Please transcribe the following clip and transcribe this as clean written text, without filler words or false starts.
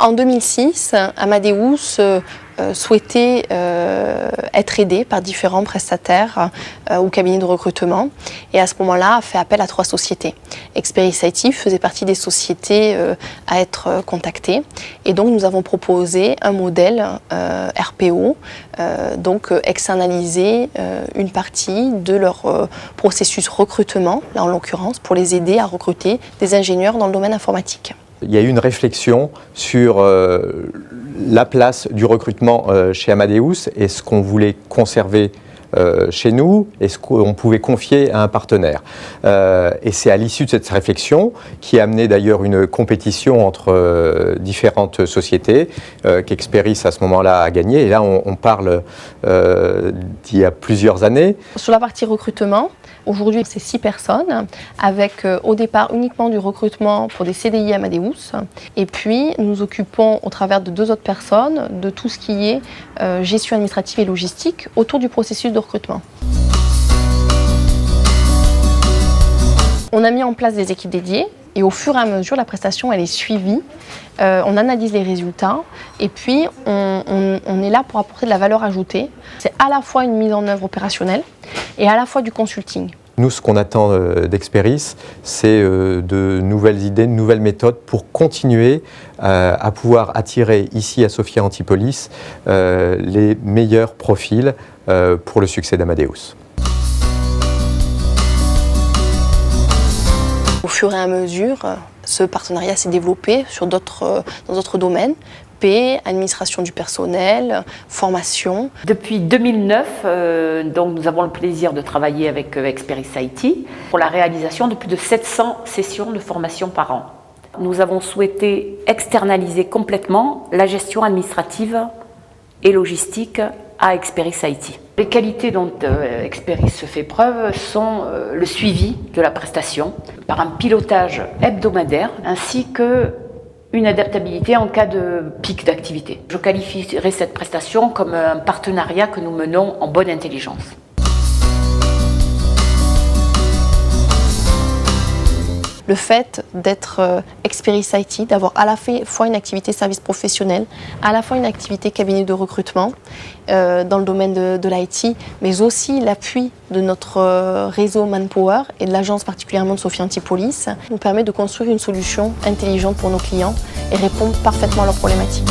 En 2006, Amadeus souhaitait être aidé par différents prestataires ou cabinets de recrutement, et à ce moment-là a fait appel à 3 sociétés. Experis IT faisait partie des sociétés à être contactées, et donc nous avons proposé un modèle RPO, donc externaliser une partie de leur processus recrutement, là en l'occurrence, pour les aider à recruter des ingénieurs dans le domaine informatique. Il y a eu une réflexion sur la place du recrutement chez Amadeus et ce qu'on voulait conserver chez nous et ce qu'on pouvait confier à un partenaire. Et c'est à l'issue de cette réflexion qui a amené d'ailleurs une compétition entre différentes sociétés qu'Experis à ce moment-là a gagné. Et là on parle d'il y a plusieurs années. Sur la partie recrutement, aujourd'hui, c'est 6 personnes, avec au départ uniquement du recrutement pour des CDI Amadeus. Et puis, nous nous occupons, au travers de 2 autres personnes, de tout ce qui est gestion administrative et logistique autour du processus de recrutement. On a mis en place des équipes dédiées et au fur et à mesure, la prestation elle est suivie. On analyse les résultats et puis on est là pour apporter de la valeur ajoutée. C'est à la fois une mise en œuvre opérationnelle et à la fois du consulting. Nous, ce qu'on attend d'Experis, c'est de nouvelles idées, de nouvelles méthodes pour continuer à pouvoir attirer ici à Sophia Antipolis les meilleurs profils pour le succès d'Amadeus. Au fur et à mesure, ce partenariat s'est développé dans d'autres domaines. Paix, administration du personnel, formation. Depuis 2009, donc nous avons le plaisir de travailler avec Experis IT pour la réalisation de plus de 700 sessions de formation par an. Nous avons souhaité externaliser complètement la gestion administrative et logistique à Experis IT. Les qualités dont Experis se fait preuve sont le suivi de la prestation par un pilotage hebdomadaire ainsi que une adaptabilité en cas de pic d'activité. Je qualifierais cette prestation comme un partenariat que nous menons en bonne intelligence. Le fait d'être Experis IT, d'avoir à la fois une activité service professionnel, à la fois une activité cabinet de recrutement dans le domaine de l'IT, mais aussi l'appui de notre réseau Manpower et de l'agence particulièrement de Sophia Antipolis, nous permet de construire une solution intelligente pour nos clients et répondre parfaitement à leurs problématiques.